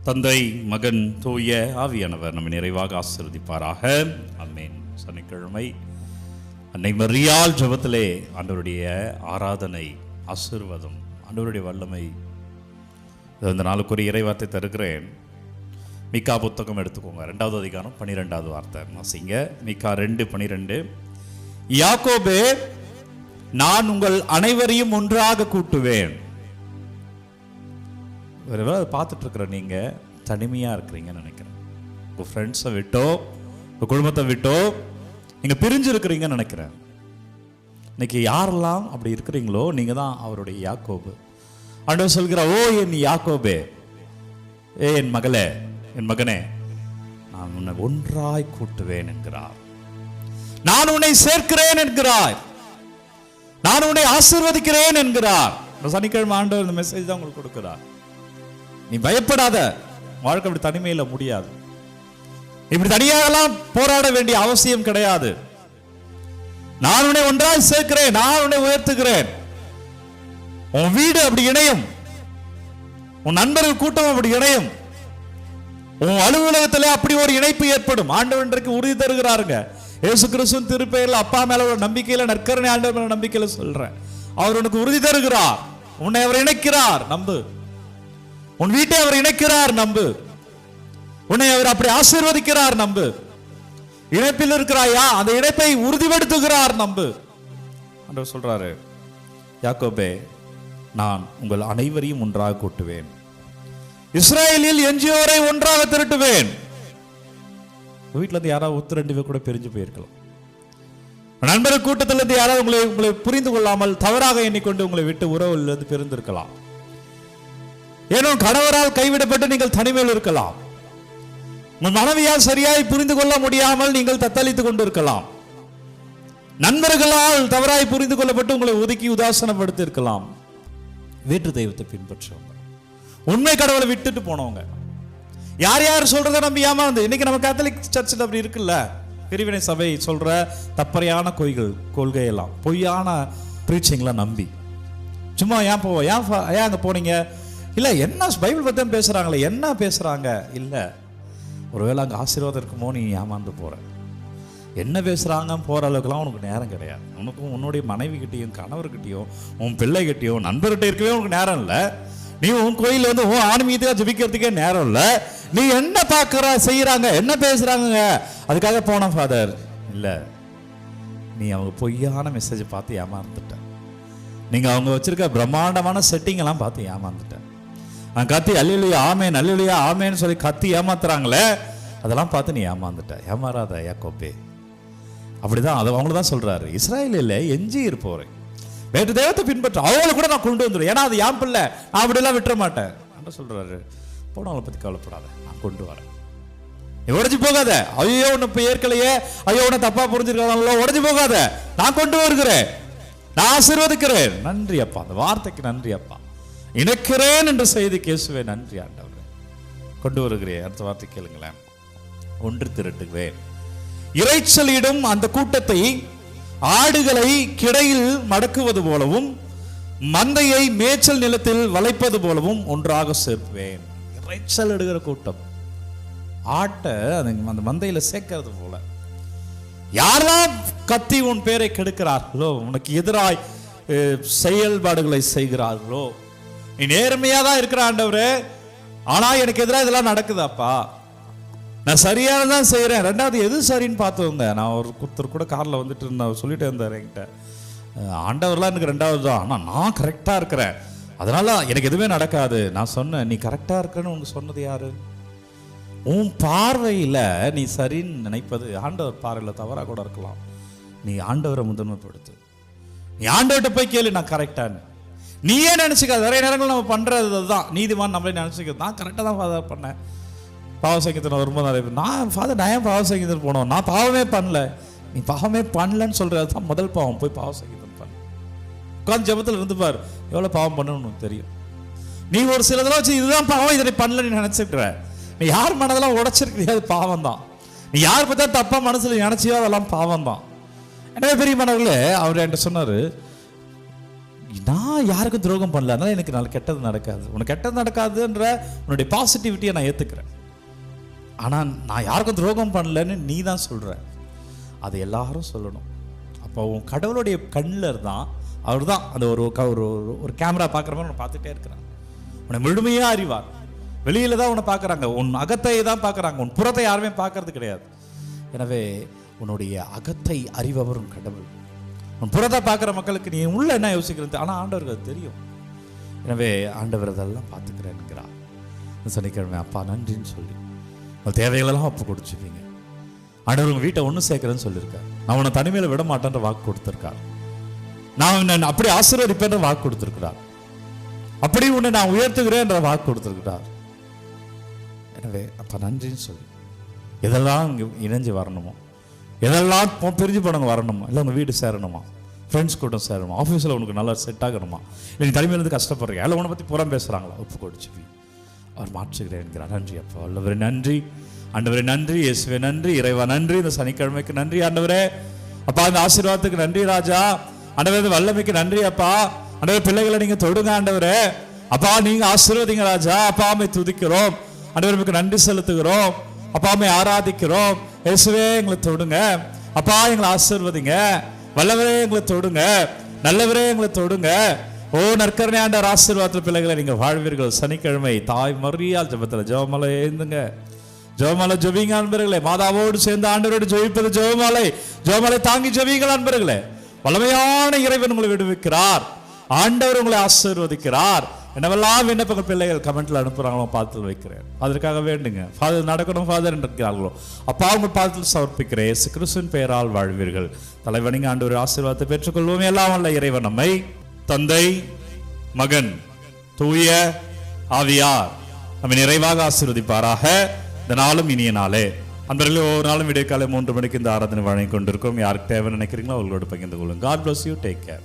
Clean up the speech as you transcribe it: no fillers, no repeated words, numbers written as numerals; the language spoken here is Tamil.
தந்தை, மகன், தூய ஆவியானவர் நம்மை நிறைவாக ஆசீர்வதிப்பாராக. ஆமென். சனிக்கிழமை அன்னை மரியாள் ஜெபத்திலே ஆண்டவருடைய ஆராதனை, ஆசீர்வாதம், ஆண்டவருடைய வல்லமை, இந்த நாளுக்குரிய இறைவார்த்தை தருகிறேன். மீகா புத்தகம் எடுத்துக்கோங்க, 2வது அதிகாரம் 12வது வார்த்தை வாசிங்க. மீகா 2:12. யாக்கோபே, நான் உங்கள் அனைவரையும் ஒன்றாக கூட்டுவேன். பார்த்துட்டு இருக்கிற நீங்கள் தனிமையாக இருக்கிறீங்கன்னு நினைக்கிறேன். உங்கள் ஃப்ரெண்ட்ஸை விட்டோ உங்கள் குடும்பத்தை விட்டோ நீங்கள் பிரிஞ்சு இருக்கிறீங்கன்னு நினைக்கிறேன். இன்னைக்கு யாரெல்லாம் அப்படி இருக்கிறீங்களோ நீங்கள் தான் அவருடைய யாக்கோபு. ஆண்டவர் சொல்கிறார், ஓ என் யாக்கோபே, ஏ என் மகளே, என் மகனே, நான் உன்னை ஒன்றாய் கூட்டுவேன் என்கிறார். நான் உன்னை சேர்க்கிறேன் என்கிறார். நான் உன்னை ஆசீர்வதிக்கிறேன் என்கிறார். சனிக்கிழமை ஆண்டவர் இந்த மெசேஜ் தான் உங்களுக்கு கொடுக்கிறார். நீ பயப்படாத, வாழ்க்கை இப்படி தனிமையில் முடியாது. இப்படி தனியாகலாம் போராட வேண்டிய அவசியம் கிடையாது. நான் உன்னை ஒன்றாய் சேர்க்கிறேன், நான் உன்னை உயர்த்துகிறேன். உன் வீடு அப்படி இணையும், உன் நண்பர்கள் கூட்டம் அப்படி இணையும், உன் அலுவலகத்தில் அப்படி ஒரு இணைப்பு ஏற்படும். ஆண்டவர் இன்றைக்கு உறுதி தருகிறாருங்க. இயேசு கிறிஸ்துவின் திருப்பெயரில் அப்பா மேல ஒரு நம்பிக்கையில, நற்கருணை ஆண்டவர் மேல நம்பிக்கையில சொல்றேன். அவர் உனக்கு உறுதி தருகிறார். உன்னை அவர் இணைக்கிறார், நம்பு. உன் வீட்டை அவர் இணைக்கிறார், நம்பு. உன்னை அவர் அப்படி ஆசீர்வதிக்கிறார், நம்பு. இணைப்பில் இருக்கிறாயா, அந்த இணைப்பை உறுதிப்படுத்துகிறார், நம்பு. ஆண்டவர் சொல்றாரு, யாக்கோபே, நான் உங்கள் அனைவரையும் ஒன்றாக கூட்டுவேன். இஸ்ரவேலில் எஞ்சியோரை ஒன்றாக திரட்டுவேன். வீட்டுல இருந்து யாராவது ஒத்து 2 பேர் கூட பிரிஞ்சு போயிருக்கலாம். நண்பர்கள் கூட்டத்தில் இருந்து யாராவது உங்களை புரிந்து கொள்ளாமல் தவறாக எண்ணிக்கொண்டு உங்களை விட்டு உறவில் இருந்து பிரிந்திருக்கலாம். ஏனோ கணவரால் கைவிடப்பட்டு நீங்கள் தனிமையில் இருக்கலாம். உங்கள் மனைவியால் சரியாய் புரிந்து கொள்ள முடியாமல் நீங்கள் தத்தளித்துக் கொண்டிருக்கலாம். நண்பர்களால் தவறாய் புரிந்து கொள்ளப்பட்டு உங்களை ஒதுக்கி உதாசனப்படுத்தி இருக்கலாம். வேற்று தெய்வத்தை பின்பற்றுவங்க, உண்மை கடவுளை விட்டுட்டு போனவங்க, யார் யார் சொல்றதை நம்பி ஏமாந்து. இன்னைக்கு நம்ம கேத்தலிக் சர்ச்சில் அப்படி இருக்குல்ல, பிரிவினை சபை சொல்ற தப்பறையான கொள்கையெல்லாம், பொய்யான பிரீச்சிங்லாம் நம்பி சும்மா ஏன் போவோம், ஏன் அங்கே போனீங்க, இல்லை என்ன பைபிள் பற்றி பேசுகிறாங்களே, என்ன பேசுகிறாங்க, இல்லை ஒருவேளை அங்கே ஆசீர்வாதம் இருக்குமோ நீ ஏமாந்து போகிற. என்ன பேசுகிறாங்க போகிற அளவுக்குலாம் உனக்கு நேரம் கிடையாது. உனக்கும் உன்னுடைய மனைவிக்கிட்டையும் கணவர்கிட்டையும் உன் பிள்ளைகிட்டையும் நண்பர்கிட்ட இருக்கவே உனக்கு நேரம் இல்லை. நீ உன் கோயிலில் வந்து உன் ஆன்மீகத்துக்காக ஜெபிக்கிறதுக்கே நேரம் இல்லை. நீ என்ன பார்க்குற செய்கிறாங்க, என்ன பேசுகிறாங்க, அதுக்காக போன ஃபாதர் இல்லை. நீ அவங்க பொய்யான மெசேஜை பார்த்து ஏமாந்துட்ட. நீங்கள் அவங்க வச்சுருக்க பிரம்மாண்டமான செட்டிங்கெல்லாம் பார்த்து ஏமாந்துட்ட. கத்தி அல்லேலூயா ஆமேன், அல்லேலூயா ஆமேன்னு சொல்லி கத்தி ஏமாத்துறாங்களே, அதெல்லாம் பார்த்து நீ ஏமாந்துட்ட. ஏமாறாத யாக்கோபே. அப்படிதான் அது அவங்கள தான் சொல்றாரு, இஸ்ராயேலில் எஞ்சி இருப்போரை வேறு தெய்வத்தை பின்பற்ற அவங்கள கூட நான் கொண்டு வந்துடுவேன். ஏன்னா அது என் பிள்ளை, நான் அப்படிலாம் விட்டுற மாட்டேன் என்று சொல்றாரு. போனவங்களை பற்றி கவலைப்படாத, நான் கொண்டு வரேன். நீ உடஞ்சி போகாத. ஐயோ உன்னை இப்போ ஏற்கலையே, ஐயோ உன்னை தப்பா புரிஞ்சிருக்காங்களோ, உடஞ்சி போகாத, நான் கொண்டு வருகிறேன், நான் ஆசீர்வதிக்கிறேன். நன்றி அப்பா, அந்த வார்த்தைக்கு நன்றி அப்பா. இணைக்கிறேன் என்ற செய்தி கேசுவே, நன்றி ஆண்டவரே, கொண்டு வருகிறேன். அடுத்த வார்த்தை கேளுங்களேன். ஒன்று திரட்டுவேன். இறைச்சலிடும் அந்த கூட்டத்தை ஆடுகளை கிடையில் மடக்குவது போலவும் மந்தையை மேய்ச்சல் நிலத்தில் வளைப்பது போலவும் ஒன்றாக சேர்ப்பேன். இறைச்சல் எடுக்கிற கூட்டம் ஆட்டை அந்த மந்தையில சேர்க்கிறது போல. யாரெல்லாம் கத்தி உன் பேரை கெடுக்கிறார்களோ, உனக்கு எதிராய் செயல்பாடுகளை செய்கிறார்களோ, நீ நேர்மையா தான் இருக்கிற ஆண்டவரே, ஆனா எனக்கு எதிராக இதெல்லாம் நடக்குதாப்பா, நான் சரியானதான் செய்யறேன். 2வது எது சரின்னு பார்த்தவங்க. நான் ஒருத்தர் கூட காரில் வந்துட்டு இருந்தேன், சொல்லிட்டே இருந்தார் என்கிட்ட, ஆண்டவர்லாம் எனக்கு 2வது தான், ஆனால் நான் கரெக்டாக இருக்கிறேன், அதனால எனக்கு எதுவுமே நடக்காது. நான் சொன்னேன், நீ கரெக்டாக இருக்கிறன்னு உனக்கு சொன்னது யாரு? உன் பார்வையில் நீ சரின்னு நினைப்பது ஆண்டவர் பார்வையில் தவறாக கூட இருக்கலாம். நீ ஆண்டவரை முதன்மைப்படுத்து. நீ ஆண்டவர்கிட்ட போய் கேளு, நான் கரெக்டானு. நீயே நினச்சிக்காது. நிறைய நேரங்கள் நம்ம பண்ணுறது தான், நீதிமான் நம்மளே நினச்சிக்கிறது, நான் கரெக்டாக தான் ஃபாதர் பண்ணேன். பாவ சங்கீதத்தில் வரும்போது நிறைய பேர், நான் ஃபாதர் நான் ஏன் பாவ சங்கீதம் போனோம், நான் பாவமே பண்ணல. நீ பாவமே பண்ணலன்னு சொல்கிறது தான் முதல் பாவம். போய் பாவ சங்கீதம் பண்ண உட்காந்து ஜெபத்தில் இருந்து பார், எவ்வளோ பாவம் பண்ணணும்னு தெரியும். நீ ஒரு சிலதெல்லாம் வச்சு இதுதான் பாவம், இதை பண்ணல நீ நினச்சிக்கிற. நீ யார் மனதெல்லாம் உடைச்சிருக்கிறியோ அது பாவம் தான். நீ யார் பார்த்தா தப்பா மனசில் நினச்சியோ அதெல்லாம் பாவம் தான். எனவே பெரிய மனவர்களே, அவர் என்கிட்ட சொன்னார், நான் யாருக்கும் துரோகம் பண்ணல, அதனால எனக்கு நல்ல கெட்டது நடக்காது. உனக்கு கெட்டது நடக்காதுன்ற உன்னுடைய பாசிட்டிவிட்டியை நான் ஏற்றுக்கிறேன். ஆனால் நான் யாருக்கும் துரோகம் பண்ணலன்னு நீ தான் சொல்கிற, அது எல்லாரும் சொல்லணும். அப்போ உன் கடவுளுடைய கண்ணில் தான் அவர் தான் அந்த ஒரு கேமரா பார்க்குற மாதிரி உன்னை பார்த்துட்டே இருக்கிறான். உன்னை முழுமையாக அறிவார். வெளியில் தான் உன்னை பார்க்குறாங்க, உன் அகத்தை தான் பார்க்குறாங்க, உன் புறத்தை யாருமே பார்க்கறது கிடையாது. எனவே உன்னுடைய அகத்தை அறிபவரும் கடவுள். உன் புறத்தை பார்க்குற மக்களுக்கு நீ உள்ள என்ன யோசிக்கிறது, ஆனால் ஆண்டவருக்கு அது தெரியும். எனவே ஆண்டவர் அதெல்லாம் பார்த்துக்கிறேன்கிறார். சனிக்கிழமை அப்பா நன்றின்னு சொல்லி உங்கள் தேவைகளெல்லாம் அப்போ கொடுத்துப்பீங்க. ஆண்டவர் உங்கள் வீட்டை ஒன்று சேர்க்குறேன்னு சொல்லியிருக்கார். நான் உன்னை தனிமையில் விட மாட்டேன்ற வாக்கு கொடுத்துருக்கார். நான் அப்படி ஆசீர்வதிப்பேன்ற வாக்கு கொடுத்துருக்கிறார். அப்படி உன்னை நான் உயர்த்துகிறேன் என்ற வாக்கு கொடுத்துருக்கிறார். எனவே அப்போ நன்றின்னு சொல்லி எதெல்லாம் இங்கே இணைஞ்சு வரணுமோ, எதெல்லாம் பிரிஞ்சு போனவங்க வரணுமா, இல்லை உங்கள் வீடு சேரணுமா, ஃப்ரெண்ட்ஸ் கூட்டம் சேரணுமா, ஆஃபீஸில் உனக்கு நல்லா செட் ஆகணுமா, இல்லை நீ தனிமையிலேருந்து கஷ்டப்படுறீங்க, இல்லை உன்னை பற்றி புறம் பேசுகிறாங்களா, ஒப்பு கொடுச்சு அவர் மாற்றுகிறேன் என்கிறார். நன்றி அப்பா. ஆண்டவரே நன்றி, ஆண்டவரே நன்றி, இயேசுவே நன்றி, இறைவா நன்றி, இந்த சனிக்கிழமைக்கு நன்றி ஆண்டவரே. அப்பா இந்த ஆசீர்வாதத்துக்கு நன்றி ராஜா. ஆண்டவரே இந்த வல்லமைக்கு நன்றி அப்பா. ஆண்டவரே பிள்ளைகளை நீங்கள் தொடுங்க ஆண்டவரே. அப்பா நீங்கள் ஆசீர்வதிங்க ராஜா. அப்பாமை துதிக்கிறோம் ஆண்டவருக்கு நன்றி செலுத்துகிறோம். அப்பாமை ஆராதிக்கிறோம். இயேசுவே எங்களை தொடுங்க அப்பா, எங்களை ஆசீர்வதிங்க. வல்லவரே எங்களை தொடுங்க, நல்லவரே எங்களை தொடுங்க. ஓ நற்கருணை ஆண்டவர் ஆசீர்வாதத்தில் பிள்ளைகளை நீங்கள் வாழ்வீர்கள். சனிக்கிழமை தாய் மரியாள் ஜெபத்தில் ஜெபமாலை ஏந்துங்க, ஜெபமாலை ஜெபிங்க அன்பர்களே. மாதாவோடு சேர்ந்து ஆண்டவரோடு ஜெபிப்பது ஜெபமாலை, ஜெபமாலை தாங்கி ஜெபிங்கள் அன்பர்களே. வல்லமையான இறைவன் உங்களை விடுவிக்கிறார். ஆண்டவர் உங்களை ஆசீர்வதிக்கிறார். என்னவெல்லாம் விண்ணப்பங்கள் பிள்ளைகள் கமெண்ட்ல அனுப்புறாங்களோ பாதத்தில் வைக்கிறேன். அதற்காக வேண்டுங்க. ஃபாதர் நடக்கணும் ஃபாதர் இருக்கிறார்களோ அப்பா உங்கள் பாதத்தில் சமர்ப்பிக்கிறேன். இயேசு கிறிஸ்துவின் பெயரால் வாழ்வீர்கள். தலைவனிங்க ஆண்டவர் ஆசீர்வாதத்தை பெற்றுக்கொள்வோம். எல்லாம் வல்ல இறைவன் நம்மை தந்தை மகன் தூய ஆவியார் நம்மை நிறைவாக ஆசீர்வதிப்பாராக. இந்த நாளும் இனிய நாளே. அன்பர்களே, ஒவ்வொரு நாளும் விடிய காலை 3 மணிக்கு இந்த ஆராதனை வழங்கி கொண்டிருக்கோம். யாருக்கு தேவை நினைக்கிறீங்களோ அவர்களோடு பகிர்ந்து கொள்ளுங்க. God bless you. Take care.